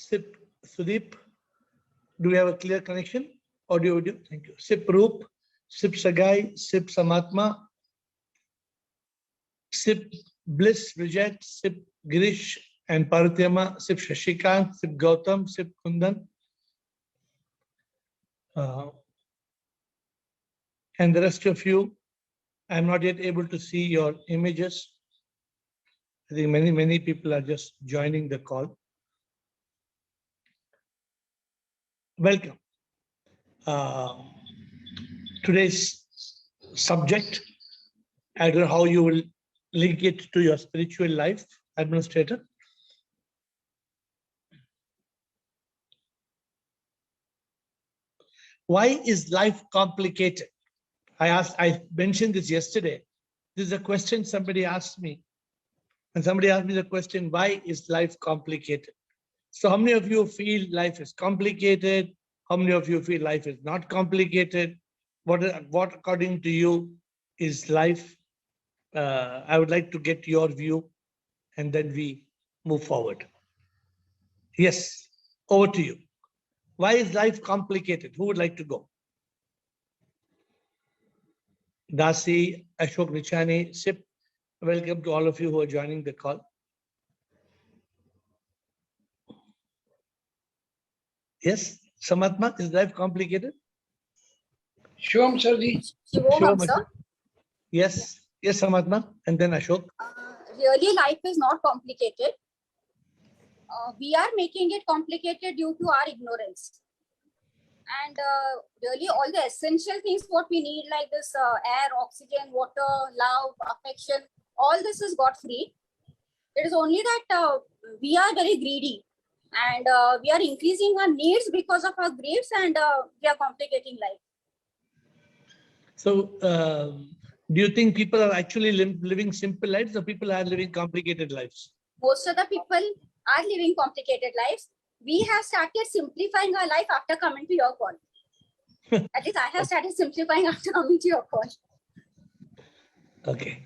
Sip Sudeep. Do we have a clear connection? Audio. Thank you. Sip Roop. Sip Sagai. Sip Samatma. Sip Bliss Bridget. Sip Girish and Paratyama. Sip Shashikant. Sip Gautam. Sip Kundan. And the rest of you, I'm not yet able to see your images. I think many people are just joining the call. Welcome. Today's subject, I don't know how you will link it to your spiritual life, administrator. Why is life complicated? I mentioned this yesterday. This is a question somebody asked me. And somebody asked me the question, why is life complicated? So how many of you feel life is complicated? How many of you feel life is not complicated? What according to you is life? I would like to get your view and then we move forward. Yes, over to you. Why is life complicated? Who would like to go? Dasi, Ashok Nichani, Sip, welcome to all of you who are joining the call. Yes, Samatma, is life complicated? Shivam Sarji. Shivam, sir. Yes, yes, Samatma, and then Ashok. Really, life is not complicated. We are making it complicated due to our ignorance. And really all the essential things what we need, like this air, oxygen, water, love, affection, all this is got free. It is only that we are very greedy and we are increasing our needs because of our griefs and we are complicating life. So do you think people are actually living simple lives or people are living complicated lives? Most of the people are living complicated lives. We have started simplifying our life after coming to your call. At least I have started simplifying after coming to your call. Okay.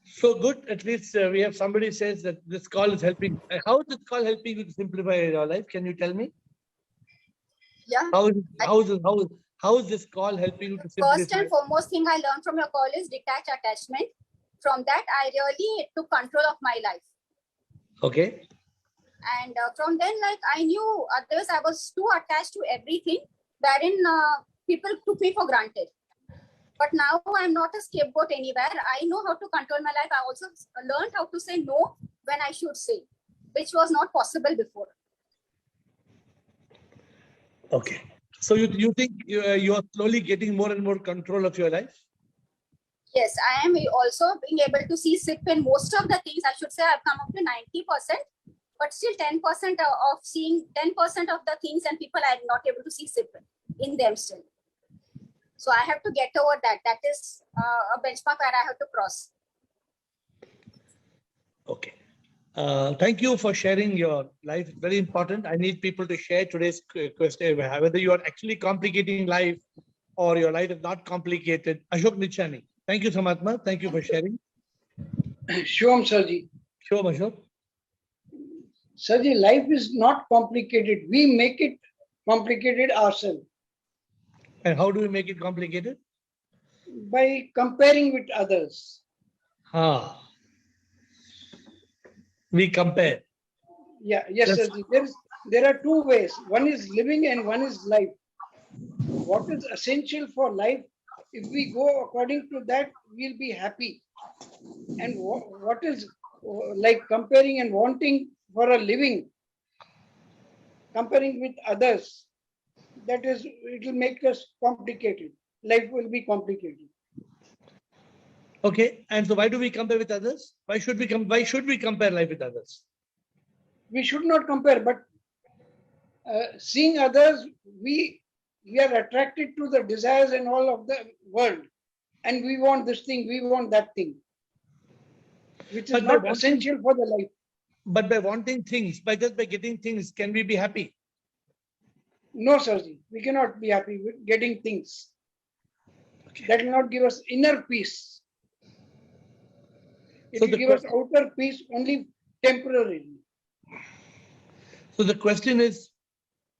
So good. At least we have somebody says that this call is helping. How is this call helping you to simplify your life? Can you tell me? Yeah. How is this call helping you to simplify? First and foremost thing I learned from your call is detach attachment. From that, I really took control of my life. Okay. And from then, like I knew, otherwise I was too attached to everything, wherein people took me for granted. But now I'm not a scapegoat anywhere. I know how to control my life. I also learned how to say no when I should say, which was not possible before. Okay. So you think you are slowly getting more and more control of your life? Yes, I am also being able to see SIP in most of the things. I should say I've come up to 90%. But still 10% of seeing 10% of the things and people I am not able to see SIP in them still. So I have to get over that. That is a benchmark where I have to cross. Okay. Thank you for sharing your life. It's very important. I need people to share today's question, whether you are actually complicating life or your life is not complicated. Ashok Nichani. Thank you, Samatma. Thank you for sharing. Shivam Sarji. Shivam Ashok. Sarji, life is not complicated. We make it complicated ourselves. And how do we make it complicated? By comparing with others. We compare. Yeah, yes, Sarji. There are two ways. One is living and one is life. What is essential for life? If we go according to that, we'll be happy. And what is like comparing and wanting for a living, comparing with others, that is, it will make us complicated. Life will be complicated. Okay, and so why do we compare with others? Why should we compare life with others? We should not compare, but seeing others, we are attracted to the desires and all of the world, and we want this thing, we want that thing, which is not essential for the life. But by wanting things, by getting things, can we be happy? No, Sarji, we cannot be happy with getting things. Okay. That will not give us inner peace. It will give us outer peace only temporarily. So the question is,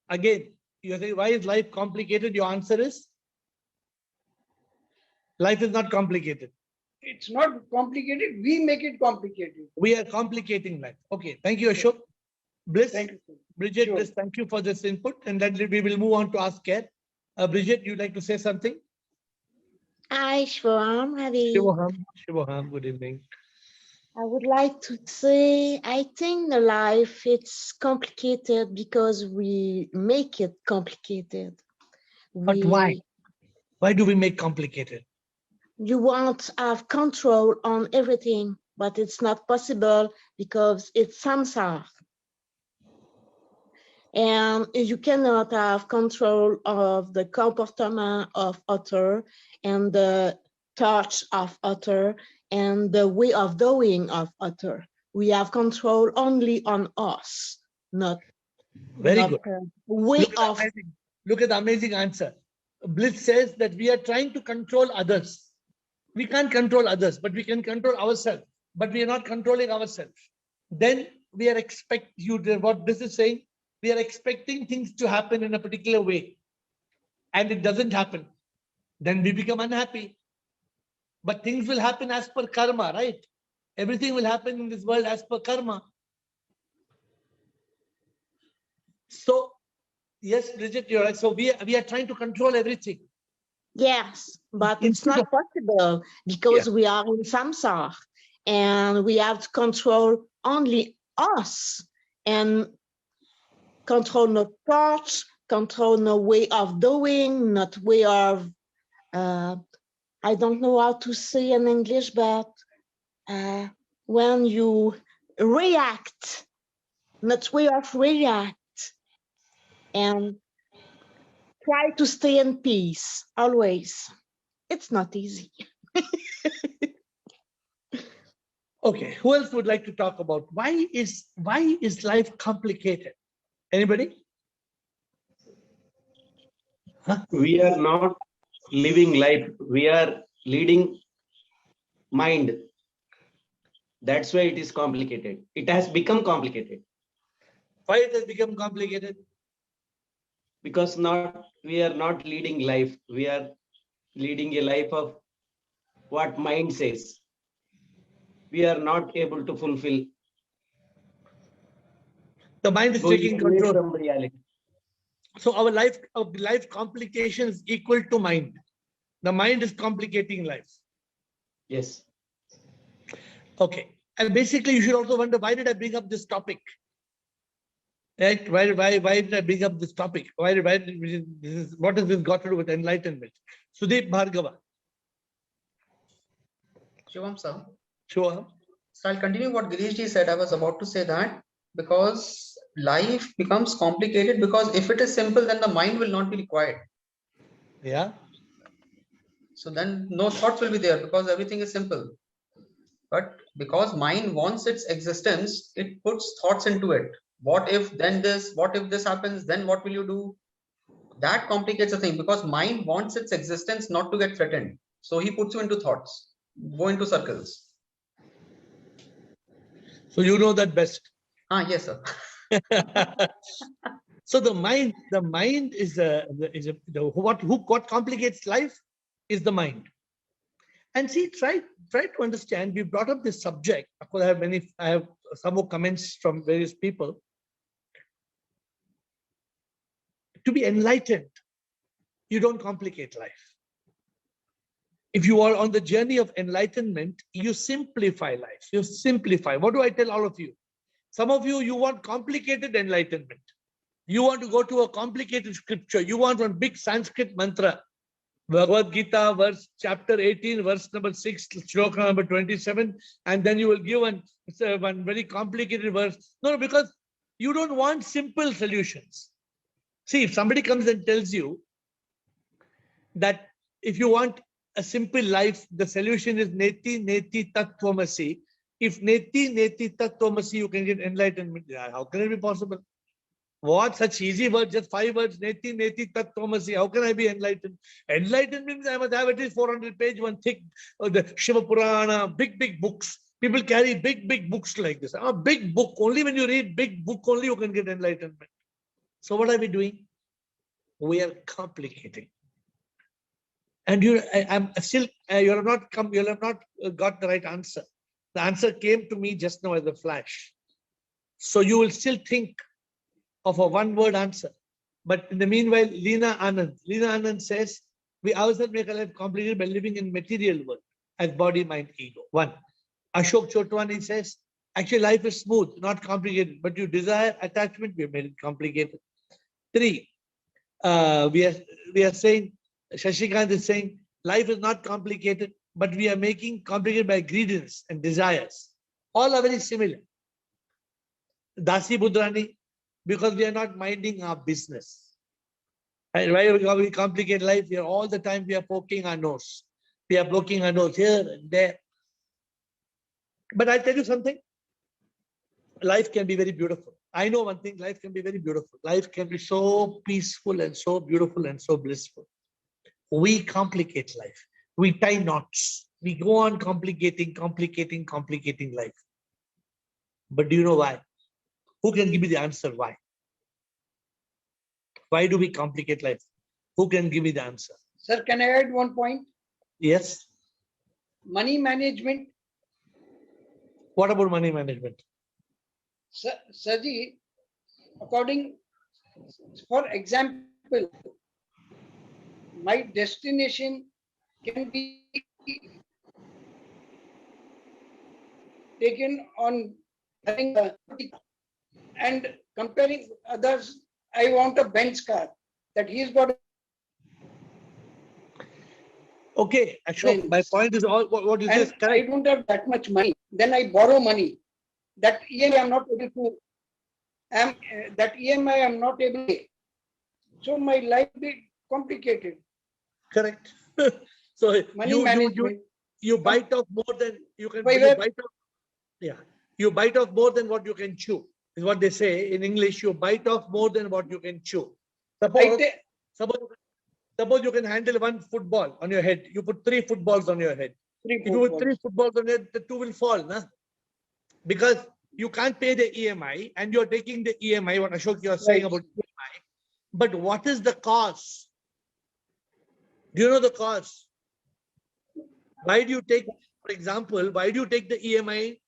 again, you say, why is life complicated? Your answer is, life is not complicated. It's not complicated. We make it complicated. We are complicating life. Okay, thank you, Ashok. Bliss, Thank you, sir. Bridget, Sure. Bliss, thank you for this input. And then we will move on to ask AiR. Bridget, you'd like to say something? Hi, Shvam. Shivoham, good evening. I would like to say, I think the life it's complicated because we make it complicated. But why? Why do we make complicated? You want to have control on everything, but it's not possible because it's samsara. And you cannot have control of the comportement of other and the touch of other and the way of doing of other. We have control only on us, not Very not good. the way of. Look at the amazing answer. Bliss says that we are trying to control others. We can't control others, but we can control ourselves. But we are not controlling ourselves. Then we are what Bliss is saying, we are expecting things to happen in a particular way, and it doesn't happen. Then we become unhappy. But things will happen as per karma, right? Everything will happen in this world as per karma. So, yes, Bridget, you're right. So we are trying to control everything. Yes, but it's Instead not possible because we are in samsara and we have to control only us and control no thoughts, control no way of doing, not way of, I don't know how to say in English, but when you react, not way of react, and try to stay in peace always. It's not easy. Okay, who else would like to talk about why is life complicated? Anybody? Huh? We are not living life, we are leading mind. That's why it is complicated. It has become complicated. Why it has become complicated? Because we are not leading life, we are leading a life of what mind says. We are not able to fulfill. The mind is Going taking away control. from reality. So our life complication is equal to mind. The mind is complicating life. Yes. Okay. And basically you should also wonder, why did I bring up this topic? Right? Why did I bring up this topic? What has this got to do with enlightenment? Sudeep Bhargava. Shivam sir. Sure. So I'll continue what Girishji said. I was about to say that because life becomes complicated because if it is simple, then the mind will not be required. Yeah. So then no thoughts will be there because everything is simple. But because mind wants its existence, it puts thoughts into it. What if then this? What if this happens? Then what will you do? That complicates the thing because mind wants its existence not to get threatened. So he puts you into thoughts, go into circles. So you know that best. Yes, sir. So the mind is what complicates life is the mind. And see, try to understand. We brought up this subject. Of course, I have some more comments from various people. To be enlightened, you don't complicate life. If you are on the journey of enlightenment, you simplify life. You simplify. What do I tell all of you? Some of you want complicated enlightenment. You want to go to a complicated scripture. You want one big Sanskrit mantra. Bhagavad Gita, chapter 18, verse number 6, shloka number 27, and then you will give one very complicated verse. No, because you don't want simple solutions. See, if somebody comes and tells you that if you want a simple life, the solution is neti neti tattvamasi. If neti neti tattvamasi, you can get enlightenment. How can it be possible? What such easy words, just 5 words, neti neti tattvamasi. How can I be enlightened? Enlightened means I must have at least 400 page, one thick, the Shiva Purana, big books. People carry big books like this. A big book. Only when you read big book, only you can get enlightenment. So what are we doing? We are complicating. And I'm still, you have not got the right answer. The answer came to me just now as a flash. So you will still think of a one-word answer. But in the meanwhile, Leena Anand says, we ourselves make our life complicated by living in material world as body, mind, ego. One. Ashok Chotwani says, actually life is smooth, not complicated, but you desire attachment, we have made it complicated. Three, we are saying, Shashikant is saying, life is not complicated, but we are making complicated by greediness and desires. All are very similar. Dasi Budrani, because we are not minding our business. And why we complicate life? We are all the time we are poking our nose. We are poking our nose here and there. But I tell you something, life can be very beautiful. I know one thing, life can be very beautiful. Life can be so peaceful and so beautiful and so blissful. We complicate life. We tie knots. We go on complicating life. But do you know why? Who can give me the answer why? Why do we complicate life? Who can give me the answer? Sir, can I add one point? Yes. Money management. What about money management? Sarji, for example, my destination can be taken on having and comparing others. I want a Benz car that he's got. Okay, Ashok, my point is all what you say. I don't have that much money. Then I borrow money. That EMI I'm not able to. That EMI I'm not able to pay. So my life be complicated. Correct. So money management. You bite off more than you can. You bite off more than what you can chew. Is what they say in English. You bite off more than what you can chew. Suppose you can handle one football on your head. You put 3 footballs on your head. If you put 3 footballs on your head, the 2 will fall, nah? Because you can't pay the EMI and you're taking the EMI, what Ashok you're saying about EMI. But what is the cause? Do you know the cause? Why do you take, for example, why do you take the EMI?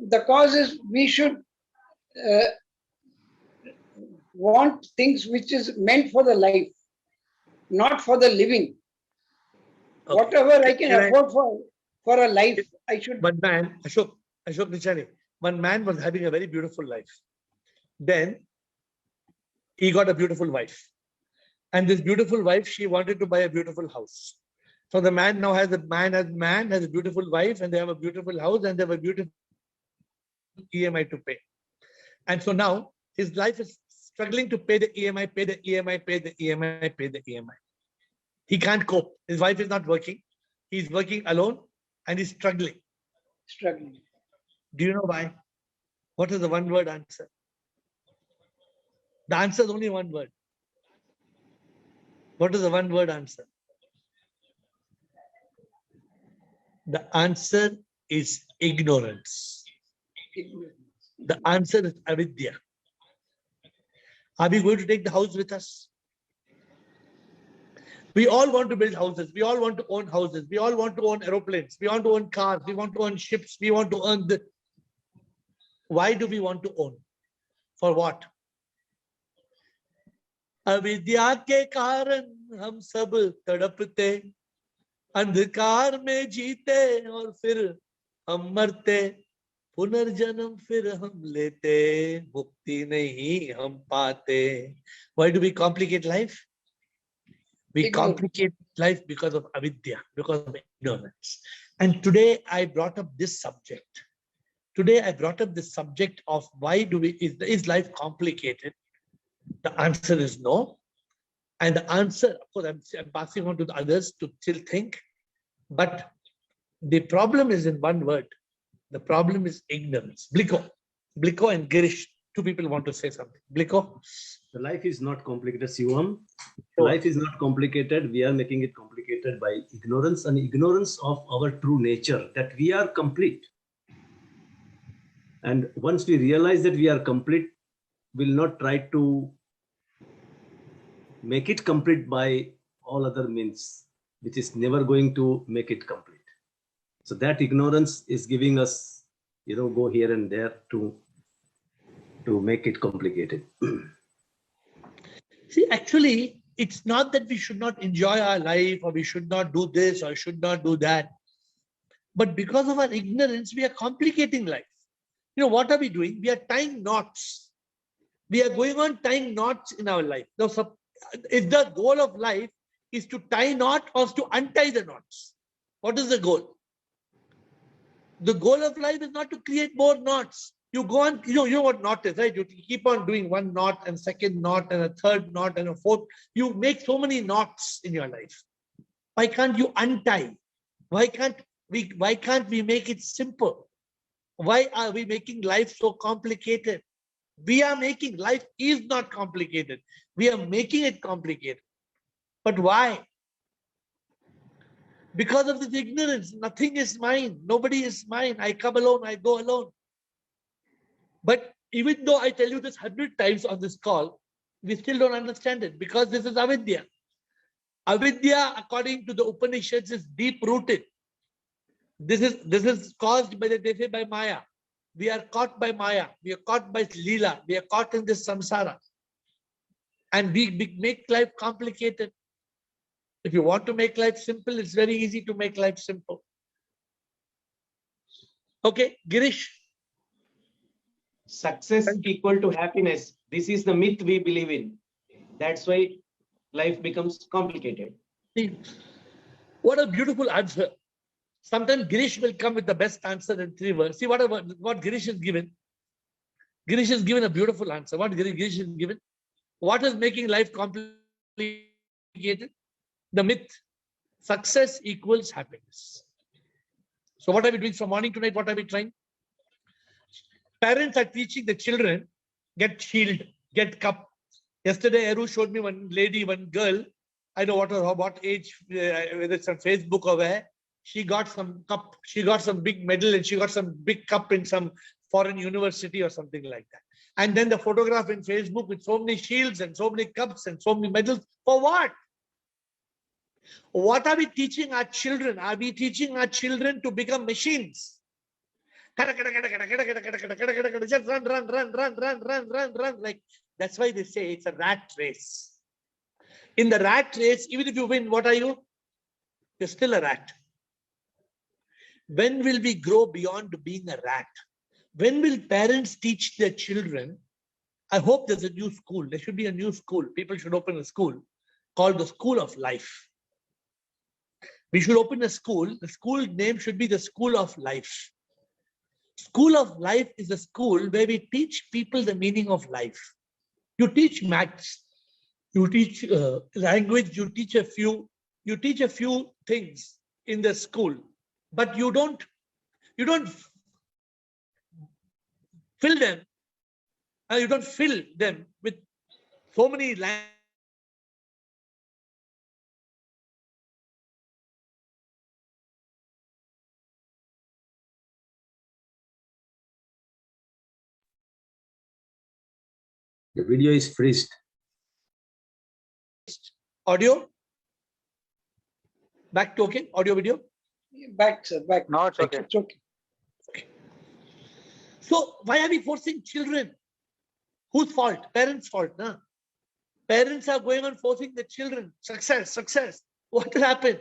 The cause is we should want things which is meant for the life, not for the living. Okay. Whatever I can afford for a life, I should. One man, Ashok Nichani, one man was having a very beautiful life. Then he got a beautiful wife. And this beautiful wife, she wanted to buy a beautiful house. So the man now has a beautiful wife, and they have a beautiful house, and they have a beautiful EMI to pay. And so now his life is struggling to pay the EMI, pay the EMI, pay the EMI, pay the EMI. He can't cope. His wife is not working. He's working alone and he's struggling. Do you know why? What is the one word answer? The answer is only one word. What is the one word answer? The answer is ignorance. The answer is avidya. Are we going to take the house with us? We all want to build houses. We all want to own houses. We all want to own aeroplanes. We want to own cars. We want to own ships. We want to own the... Why do we want to own? For what? अविद्या के कारण हम सब तड़पते, अंधकार में जीते और फिर हम मरते, पुनर्जन्म फिर हम लेते, मुक्ति नहीं हम पाते. Why do we complicate life? We complicate life because of avidya, because of ignorance. And today I brought up this subject. Today I brought up the subject of why do we, is life complicated? The answer is no. And the answer, of course, I'm passing on to the others to still think. But the problem is in one word. The problem is ignorance. Bliko and Girish, 2 people want to say something. Bliko, The life is not complicated, Sivam. Sure. Life is not complicated. We are making it complicated by ignorance and ignorance of our true nature, that we are complete. And once we realize that we are complete, we'll not try to make it complete by all other means, which is never going to make it complete. So that ignorance is giving us, go here and there to make it complicated. See, actually, it's not that we should not enjoy our life or we should not do this or should not do that. But because of our ignorance, we are complicating life. What are we doing? We are tying knots. We are going on tying knots in our life. Now, if the goal of life is to tie knot or to untie the knots, what is the goal? The goal of life is not to create more knots. You go on, you know what knot is, right? You keep on doing one knot and second knot and a third knot and a fourth. You make so many knots in your life. Why can't you untie? Why can't we make it simple? Why are we making life so complicated? We are making life is not complicated. We are making it complicated. But why? Because of this ignorance. Nothing is mine. Nobody is mine. I come alone. I go alone. But even though I tell you this 100 times on this call, we still don't understand it because this is avidya. Avidya, according to the Upanishads, is deep-rooted. This is caused by by Maya. We are caught by Maya. We are caught by Leela. We are caught in this samsara. And we make life complicated. If you want to make life simple, it's very easy to make life simple. Okay, Girish. Success equal to happiness. This is the myth we believe in. That's why life becomes complicated. See, what a beautiful answer. Sometimes Girish will come with the best answer in 3 words. See what Girish has given. Girish has given a beautiful answer. What Girish has given? What is making life complicated? The myth. Success equals happiness. So what are we doing from morning to night? What are we trying? Parents are teaching the children, get shield, get cup. Yesterday, Eru showed me one lady, one girl. I don't know what age, whether it's on Facebook or where. She got some cup, she got some big medal, and she got some big cup in some foreign university or something like that. And then the photograph in Facebook with so many shields and so many cups and so many medals. For what? What are we teaching our children? Are we teaching our children to become machines? Just run. Like that's why they say it's a rat race. In the rat race, even if you win, what are you? You're still a rat. When will we grow beyond being a rat? When will parents teach their children? I hope there's a new school. There should be a new school. People should open a school called the School of Life. We should open a school. The school name should be the School of Life. School of Life is a school where we teach people the meaning of life. You teach maths, you teach language, you teach a few things in the school, but you don't fill them, you don't fill them with so many languages. The video is freezed. Audio? Back to okay? Audio, video? Back, sir, back. No, it's okay. It's okay. So why are we forcing children? Whose fault? Parents' fault, no? Parents are going on forcing the children. Success. What will happen?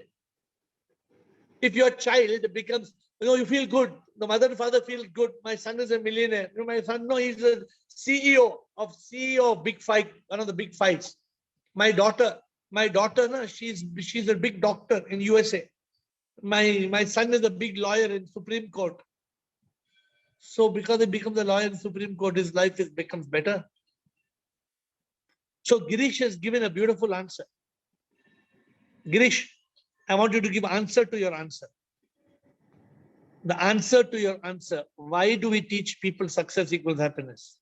If your child becomes, you feel good. The mother and father feel good. My son is a millionaire. My son, no, he's a CEO of Big Five, one of the big fives. My daughter, no, she's a big doctor in USA. My son is a big lawyer in Supreme Court. So because he becomes a lawyer in Supreme Court, his life becomes better. So Girish has given a beautiful answer. Girish, I want you to give answer to your answer. The answer to your answer. Why do we teach people success equals happiness?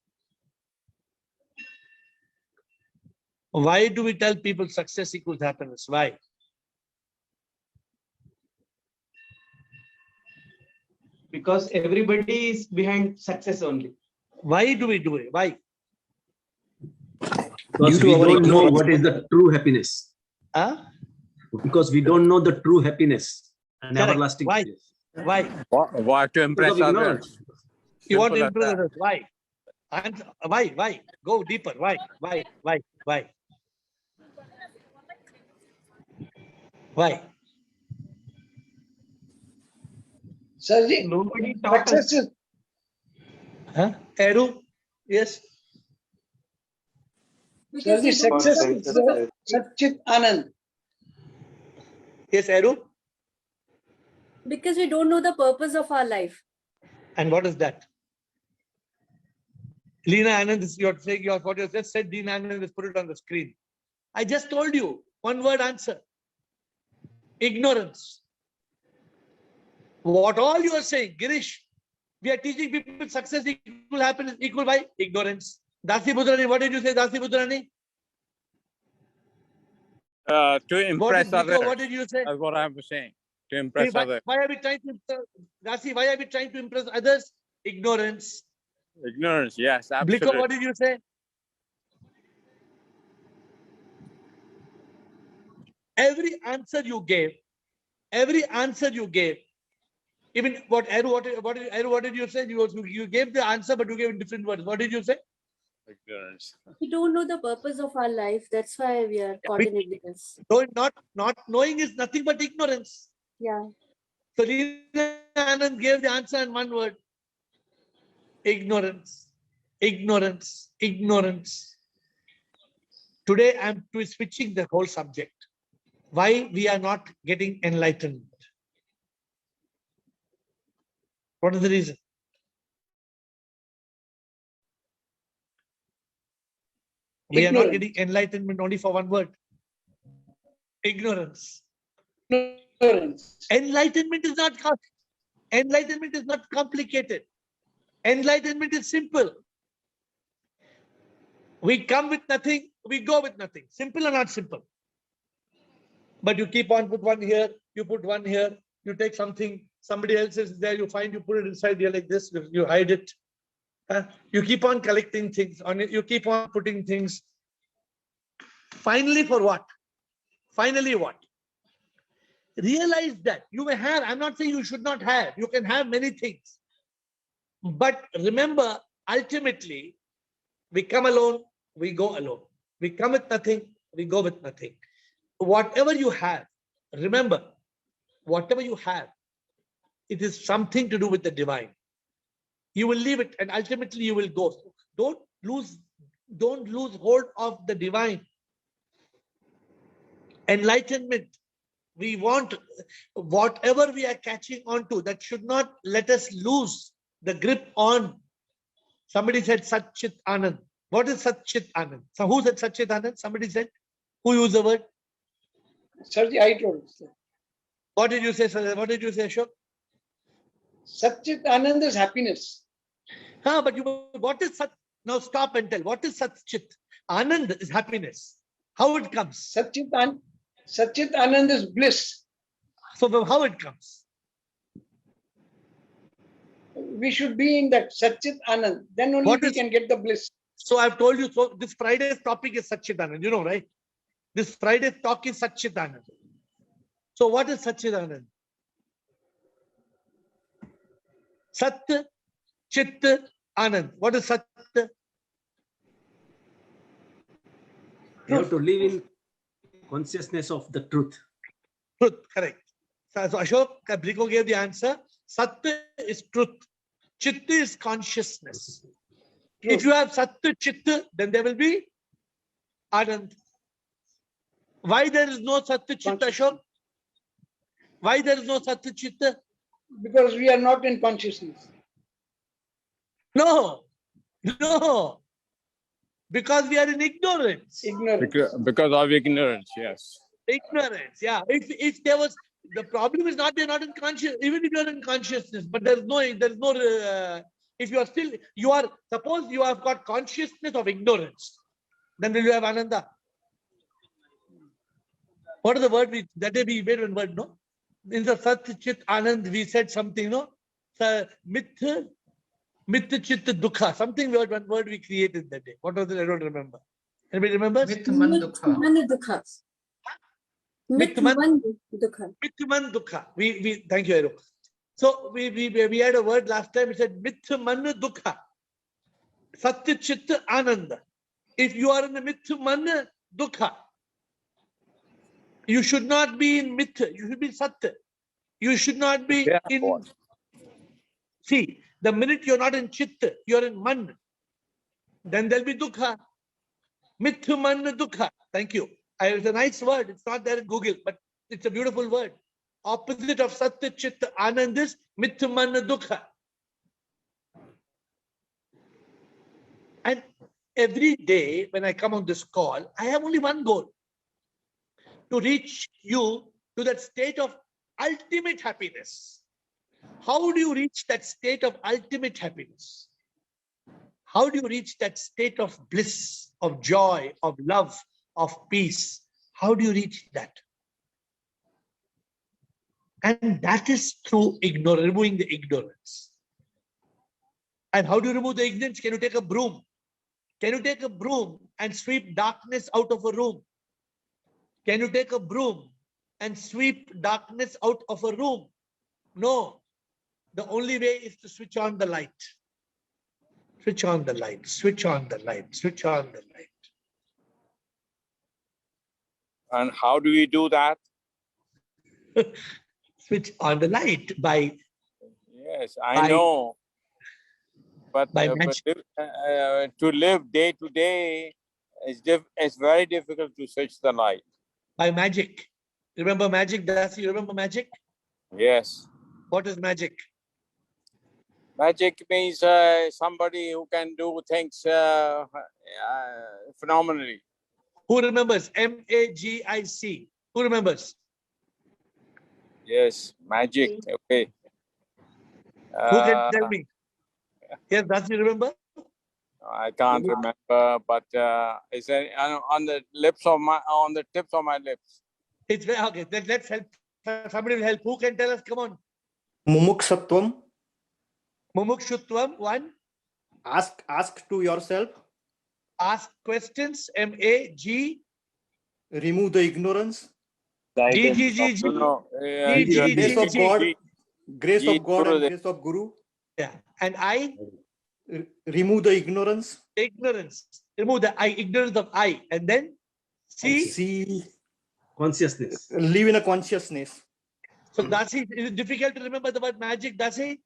Why do we tell people success equals happiness? Why? Because everybody is behind success only. Why do we do it? Why? Because Due we to our don't know ignorance. what is the true happiness. Huh? Because we don't know the true happiness and Correct. everlasting Why? happiness. Why? Why to impress Because of others? ignorance. You want to Simple as impress that. others? Why? And why? Why? Go deeper. Why? Why? Why? Why? Why? Sarji, Nobody taught us. success is Huh? Eru? Yes. Because Sarji, we don't success know is the Satchit Anand. Yes, Eru? Because we don't know the purpose of our life. And what is that? Leena Anand, you're saying what you just said, Leena Anand, just put it on the screen. I just told you, one word answer. Ignorance. What all you are saying, Girish, we are teaching people success equal happiness equal by ignorance. Dasi Budrani, what did you say, Dasi Budrani? To impress others. What did you say? That's what I'm saying. To impress others. Why are we trying to impress, Dasi, why are we trying to impress others? Ignorance. Ignorance, yes, Bliko, absolutely. what did you say? Every answer you gave, even what did you say? You gave the answer, but you gave different words. What did you say? Ignorance. We don't know the purpose of our life. That's why we are caught in ignorance. No, not knowing is nothing but ignorance. Yeah. So Leena Anand gave the answer in one word. Ignorance. Ignorance. Ignorance. Today I'm switching the whole subject. Why we are not getting enlightenment? What is the reason? We are not Ignorance. getting enlightenment only for one word. Ignorance. Ignorance. Enlightenment is not complicated. Enlightenment is simple. We come with nothing, we go with nothing. Simple or not simple? But you keep on, put one here, you put one here, you take something, somebody else is there, you find, you put it inside here like this, you hide it. You keep on collecting things, you keep on putting things. Finally, for what? Finally, what? Realize that you may have, I'm not saying you should not have, you can have many things. But remember, ultimately, we come alone, we go alone. We come with nothing, we go with nothing. Whatever you have, remember, whatever you have, it is something to do with the divine. You will leave it and ultimately you will go. Don't lose hold of the divine. Enlightenment. We want whatever we are catching on to, that should not let us lose the grip on. Somebody said Satchit Anand. What is Satchit Anand? So who said Satchit Anand? Somebody said. Who used the word? Sarji, I told you. What did you say, sir? What did you say, Ashok? Satchit Anand is happiness. But what is Sat? Now stop and tell. What is Satchit? Anand is happiness. How it comes? Satchit Anand is bliss. So how it comes? We should be in that Satchit Anand. Then only we can get the bliss. So I've told you, so this Friday's topic is Satchit Anand, you know, right? This Friday's talk is Satchit Anand. So what is Satchit Anand? Sat, Chit, Anand. What is Sat? You have to live in consciousness of the truth. Truth, correct. So Ashok Bliko gave the answer. Sat is truth. Chit is consciousness. Truth. If you have Sat, Chit, then there will be Anand. Why there is no Sat, Chit, Ashok? Why there is no Sat, Chit? Because we are not in consciousness. No. Because we are in ignorance. Ignorance. Because of ignorance, yes. Ignorance, yeah. If there was, the problem is not, they're not in conscious, even if you're in consciousness, but if you are, suppose you have got consciousness of ignorance, then will you have Ananda? What is the word that day we made one word, no? In the Sat Chit Anand, we said something, no? Mit Chit Dukha, something one word we created that day. What was it? I don't remember. Anybody remembers? Mit man dukha. Mitman Dukha. We thank you, Aero. So we had a word last time. It said Mitman Dukha. Satya Chit Ananda. If you are in the Mitman Dukha, you should not be in Mitha. You should be Satya. You should not be Yeah, in. boss. See, the minute you're not in Chitta, you're in Man. Then there'll be Dukha. Mitman Dukha. Thank you. It's a nice word. It's not there in Google, but it's a beautiful word. Opposite of Satya Chitta Anand is Mitman Dukha. And every day when I come on this call, I have only one goal: to reach you to that state of ultimate happiness. How do you reach that state of ultimate happiness? How do you reach that state of bliss, of joy, of love, of peace? How do you reach that? And that is through removing the ignorance. And how do you remove the ignorance? Can you take a broom? Can you take a broom and sweep darkness out of a room? Can you take a broom and sweep darkness out of a room? No. The only way is to switch on the light. Switch on the light, switch on the light, switch on the light. And how do we do that? Switch on the light by. Yes, I know. But, by to live day to day, it's very difficult to switch the light. By magic. Remember magic, Dasi? You remember magic? Yes. What is magic? Magic means somebody who can do things phenomenally. Who remembers? M-A-G-I-C. Who remembers? Yes, magic. Okay. Who can tell me? Yes, does you remember? I can't remember, but it's on the tips of my lips. It's very okay. Let's help. Somebody will help. Who can tell us? Come on. Mumukshatvam. Mumukshutvam. One. Ask to yourself. Ask questions. M-A-G. Remove the ignorance. G. Grace of God. Grace of God and grace of Guru. Yeah. And I. Remove the ignorance. Ignorance. Remove the ignorance of I. And then C. Consciousness. Live in a consciousness. So Dasi, is it difficult to remember the word magic, Dasi?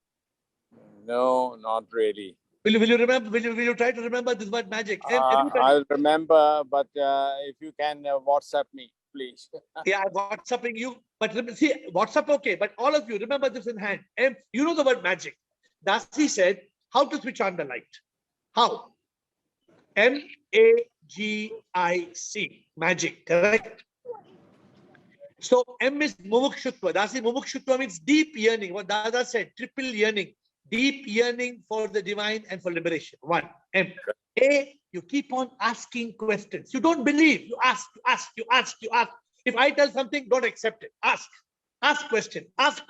No, not really. Will you remember? Will you try to remember this word magic? I'll remember, but if you can WhatsApp me, please. Yeah, I'm WhatsApping you. But see, WhatsApp okay, but all of you remember this in hand. You know the word magic. Dasi said how to switch on the light. How? M-A-G-I-C. Magic, correct? So M is mumukshutva. Dasi, mumukshutva means deep yearning. What Dada said, triple yearning. Deep yearning for the divine and for liberation. One. M. A, you keep on asking questions. You don't believe. You ask. If I tell something, don't accept it. Ask. Ask question. Ask.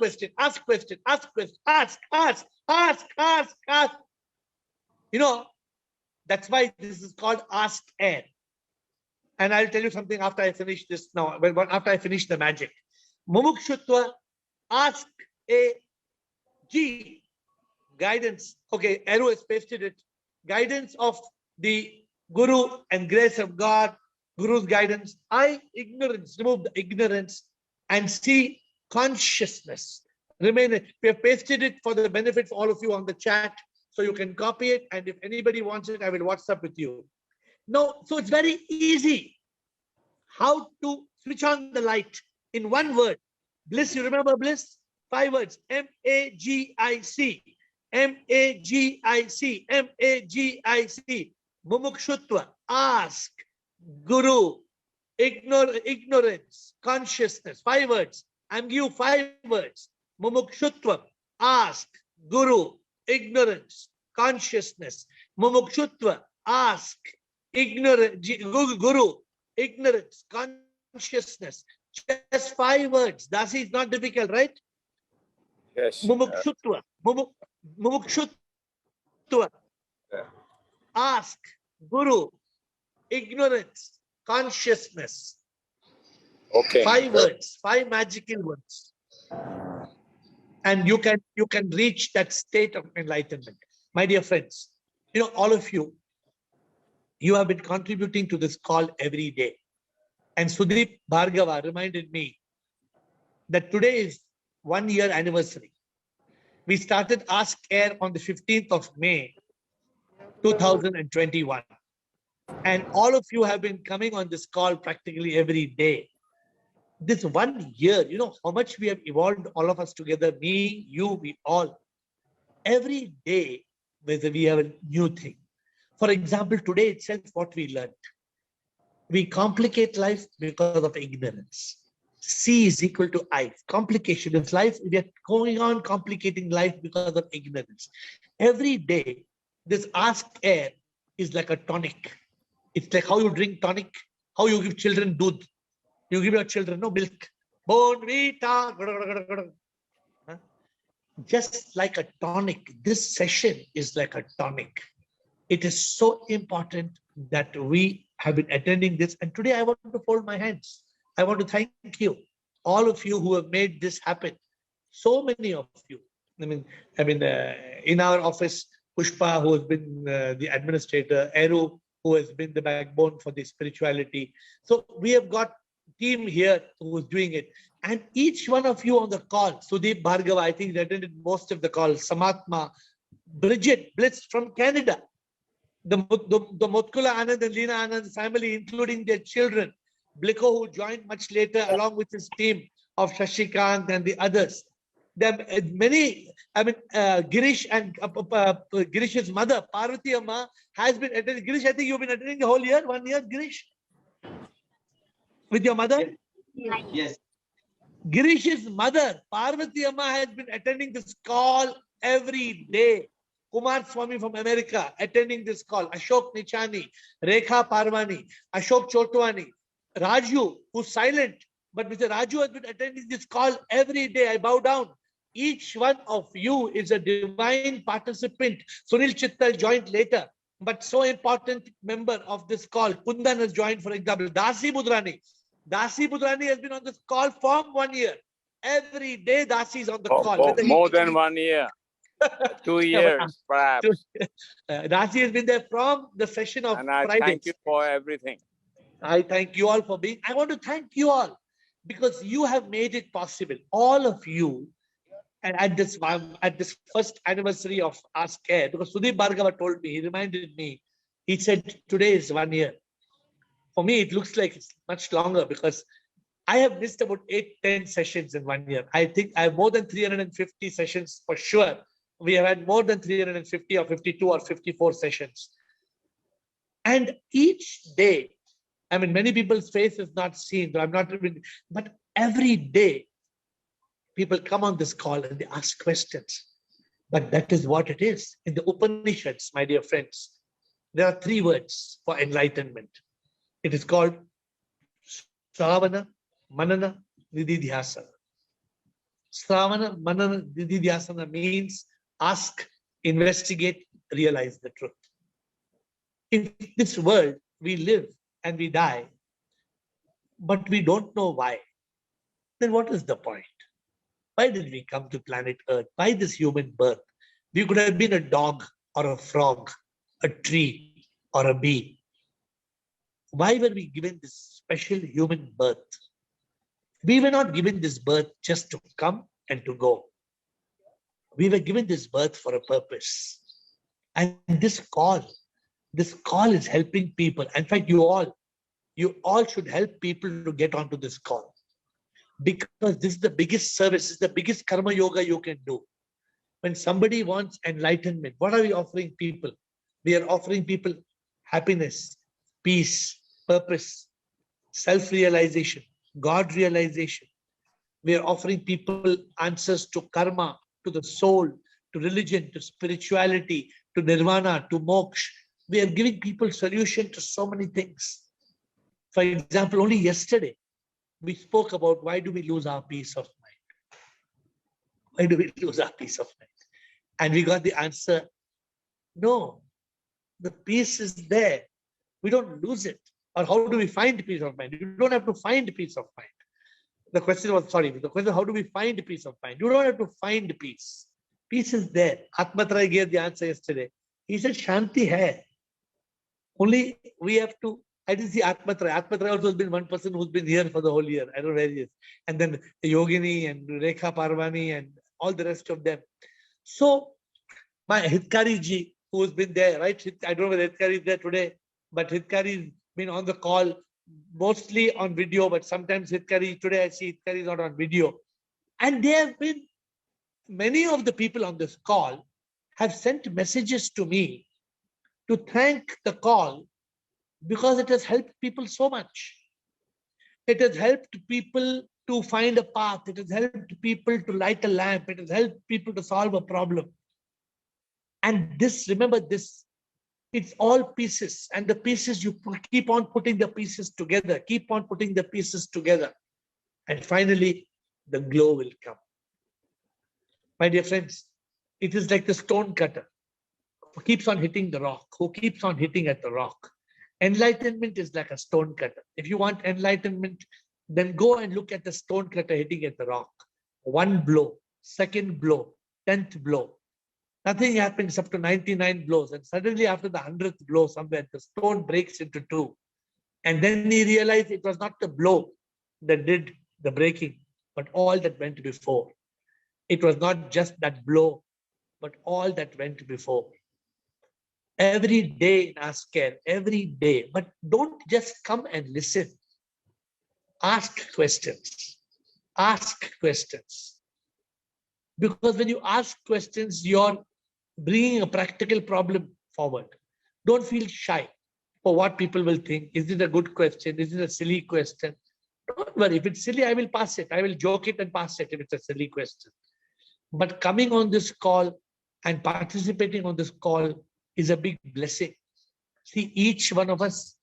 You know, that's why this is called Ask AiR. And I'll tell you something after I finish this now, after I finish the magic. Mumukshutva, ask a G. Guidance. Okay, Arrow has pasted it. Guidance of the Guru and grace of God, Guru's guidance. I, ignorance. Remove the ignorance. And C, consciousness. Remain. We have pasted it for the benefit of all of you on the chat. So you can copy it. And if anybody wants it, I will WhatsApp with you. No, so it's very easy. How to switch on the light in one word. Bliss, you remember bliss? 5 words. M-A-G-I-C. M-A-G-I-C. M-A-G-I-C. Mumukshutva. Ask. Guru. Ignorance. Consciousness. 5 words. I'm giving you 5 words. Mumukshutva. Ask. Guru. Ignorance. Consciousness. Mumukshutva. Ask. Ignorance. Guru. Ignorance. Consciousness. Just 5 words. Dasi is not difficult, right? Yes. Mumukshutva. Mumukshutva. Yeah. Ask, Guru, ignorance, consciousness. Okay. 5 words, 5 magical words. And you can reach that state of enlightenment. My dear friends, you know, all of you have been contributing to this call every day. And Sudeep Bhargava reminded me that today is 1 year anniversary. We started Ask AiR on the 15th of May, 2021. And all of you have been coming on this call practically every day. This 1 year, you know how much we have evolved, all of us together, me, you, we all. Every day, whether we have a new thing. For example, today itself, what we learned. We complicate life because of ignorance. C is equal to I. Complication is life. We are going on complicating life because of ignorance. Every day, this Ask AiR is like a tonic. It's like how you drink tonic, how you give children doodh. You give your children no milk. Bonvita. Just like a tonic, this session is like a tonic. It is so important that we have been attending this. And today I want to fold my hands. I want to thank you, all of you who have made this happen. So many of you. I mean, in our office, Pushpa, who has been the administrator, Eru, who has been the backbone for the spirituality. So we have got team here who is doing it. And each one of you on the call, Sudeep Bhargava, I think attended most of the calls, Samatma, Bridget Blitz from Canada, the Motkula Anand and Leena Anand family, including their children, Bliko, who joined much later along with his team of Shashikant and the others. There are many, Girish and Girish's mother, Parvati Amma, has been attending. Girish, I think you've been attending the whole year, 1 year, Girish? With your mother? Yes. Girish's mother, Parvati Amma, has been attending this call every day. Kumar Swami from America attending this call. Ashok Nichani, Rekha Parvani, Ashok Chotwani, Raju, who's silent, but Mr. Raju has been attending this call every day. I bow down. Each one of you is a divine participant. Sunil Chittal joined later, but so important member of this call. Kundan has joined, for example. Dasi Budrani. Dasi Budrani has been on this call for 1 year. Every day Dasi is on the call. More than 1 year. 2 years, perhaps. Dasi has been there from the session of and I Fridays. thank you for everything. I thank you all for being. I want to thank you all because you have made it possible. All of you, and at this first anniversary of Ask AiR, because Sudeep Bhargava told me, he reminded me, he said today is 1 year. For me, it looks like it's much longer because I have missed about 8-10 sessions in 1 year. I think I have more than 350 sessions for sure. We have had more than 350 or 52 or 54 sessions. And each day, many people's face is not seen, so I'm not even, but every day, people come on this call and they ask questions. But that is what it is. In the Upanishads, my dear friends, there are 3 words for enlightenment. It is called Sravana, Manana, Nididhyasana. Sravana, Manana, Nididhyasana means ask, investigate, realize the truth. In this world, we live and we die, but we don't know why. Then what is the point? Why did we come to planet Earth? Why this human birth? We could have been a dog or a frog, a tree or a bee. Why were we given this special human birth? We were not given this birth just to come and to go. We were given this birth for a purpose. And this call is helping people. In fact, you all should help people to get onto this call. Because this is the biggest service, this is the biggest karma yoga you can do. When somebody wants enlightenment, what are we offering people? We are offering people happiness, peace, purpose, self-realization, God realization. We are offering people answers to karma, to the soul, to religion, to spirituality, to nirvana, to moksha. We are giving people solution to so many things. For example, only yesterday, we spoke about why do we lose our peace of mind? Why do we lose our peace of mind? And we got the answer, no, the peace is there. We don't lose it. Or how do we find peace of mind? You don't have to find peace of mind. The question was, how do we find peace of mind? You don't have to find peace. Peace is there. Atmatrai gave the answer yesterday. He said, Shanti hai. Only we have to, I didn't see Atmatrai. Atmatrai also has been one person who's been here for the whole year. I don't know where he is. And then Yogini and Rekha Parvani and all the rest of them. So, my Hitkari ji, who's been there, right? I don't know whether Hitkari is there today, but Hitkari has been on the call, mostly on video, but sometimes Hitkari, today I see Hitkari is not on video. And there have been, many of the people on this call have sent messages to me to thank the call because it has helped people so much. It has helped people to find a path. It has helped people to light a lamp. It has helped people to solve a problem. And this, remember this, it's all pieces. And the pieces, you keep on putting the pieces together, keep on putting the pieces together. And finally, the glow will come. My dear friends, it is like the stone cutter who keeps on hitting the rock, who keeps on hitting at the rock. Enlightenment is like a stone cutter. If you want enlightenment, then go and look at the stone cutter hitting at the rock. One blow, second blow, 10th blow. Nothing happens up to 99 blows. And suddenly after the 100th blow somewhere, the stone breaks into two. And then he realized it was not the blow that did the breaking, but all that went before. It was not just that blow, but all that went before. Every day in AiR, every day. But don't just come and listen. Ask questions. Ask questions. Because when you ask questions, you're bringing a practical problem forward. Don't feel shy for what people will think. Is it a good question? Is it a silly question? Don't worry. If it's silly, I will pass it. I will joke it and pass it if it's a silly question. But coming on this call and participating on this call is a big blessing. See, each one of us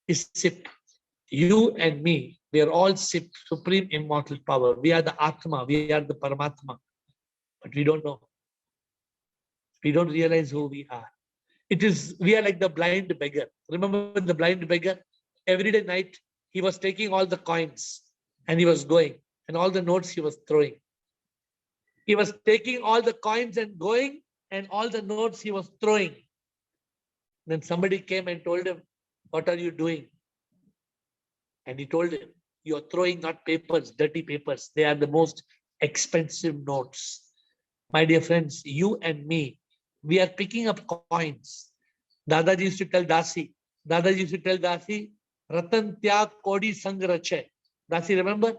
is SIP. You and me, we are all SIP, Supreme Immortal Power. We are the Atma, we are the Paramatma. But we don't know. We don't realize who we are. We are like the blind beggar. Remember the blind beggar? Every day night, he was taking all the coins and he was going, and all the notes he was throwing. He was taking all the coins and going, and all the notes he was throwing. Then somebody came and told him, what are you doing? And he told him, you're throwing not papers, dirty papers. They are the most expensive notes. My dear friends, you and me, we are picking up coins. Dadaji used to tell Dasi, Ratan Tyag Kodi Sang Rache. Dasi, remember?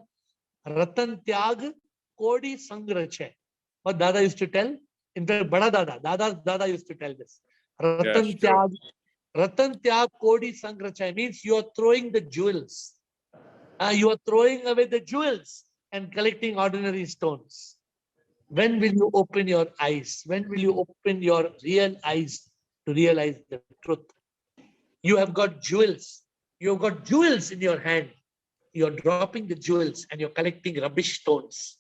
Ratan Tyag Kodi Sang Rache. What Dada used to tell? In fact, Bada Dada used to tell this. Ratan Tyag Kodi Sang Rache means you are throwing the jewels. You are throwing away the jewels and collecting ordinary stones. When will you open your eyes? When will you open your real eyes to realize the truth? You have got jewels. You have got jewels in your hand. You're dropping the jewels and you're collecting rubbish stones.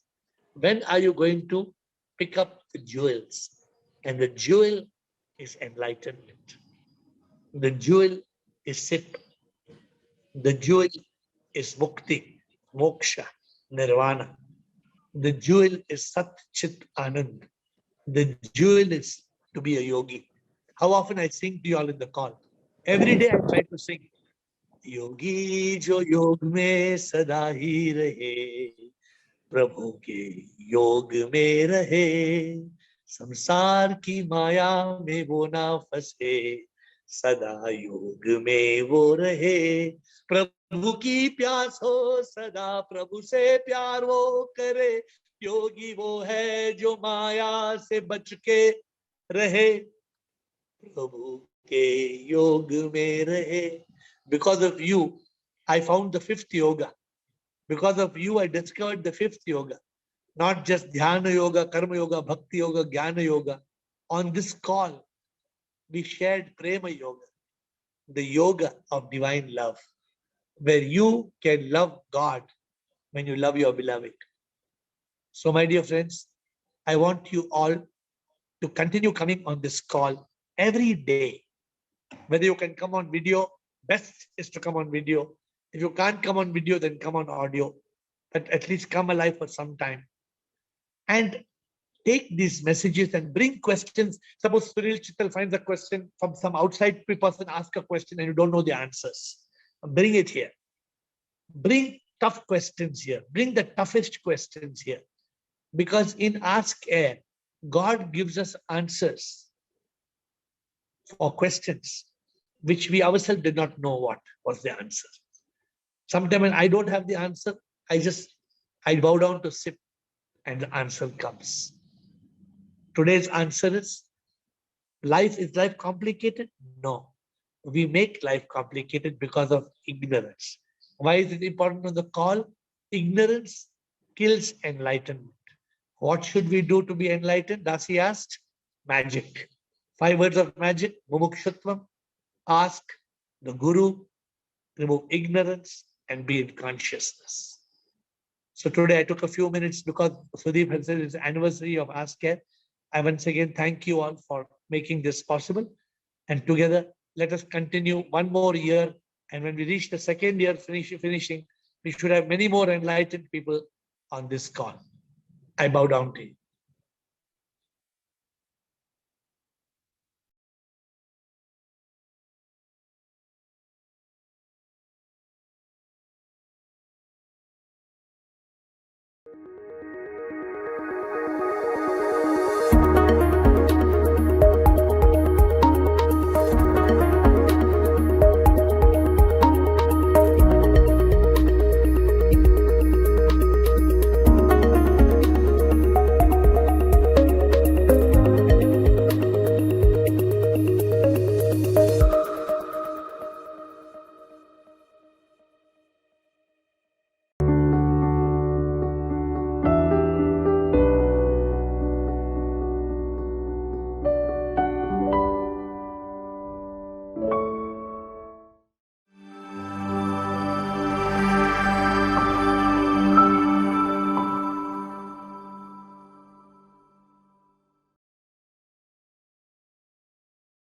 When are you going to pick up the jewels? And the jewel is enlightenment. The jewel is SIP. The jewel is Mukti, Moksha, Nirvana. The jewel is Sat Chit Anand. The jewel is to be a yogi. How often I sing to you all in the call. Every day I try to sing. Yogi jo yog mein sada hi rahe, Prabhu ke yog mein rahe, samsar ki maya mein wo na fase, sada yog mein wo rahe. प्रभु की प्यास हो सदा, प्रभु से प्यार वो करे, योगी वो है जो माया से बच के रहे, प्रभु के योग में रहे. Because of you, I found the fifth yoga. Because of you, I discovered the fifth yoga. Not just dhyana yoga, karma yoga, bhakti yoga, jnana yoga. On this call, we shared prema yoga, the yoga of divine love, where you can love God when you love your beloved. So, my dear friends, I want you all to continue coming on this call every day. Whether you can come on video, best is to come on video. If you can't come on video, then come on audio. But at least come alive for some time. And take these messages and bring questions. Suppose Sunil Chittal finds a question from some outside person, ask a question and you don't know the answers. Bring it here. Bring tough questions here. Bring the toughest questions here. Because in Ask AiR, God gives us answers for questions which we ourselves did not know what was the answer. Sometimes when I don't have the answer, I bow down to sit and the answer comes. Today's answer is life complicated? No. We make life complicated because of ignorance. Why is it important on the call? Ignorance kills enlightenment. What should we do to be enlightened? Dasi asked, magic. 5 words of magic, mumukshutvam, ask the Guru, remove ignorance, and be in consciousness. So today I took a few minutes because Sudeep has said it's the anniversary of Ask AiR. I once again thank you all for making this possible. And together, let us continue one more year. And when we reach the second year finishing, we should have many more enlightened people on this call. I bow down to you.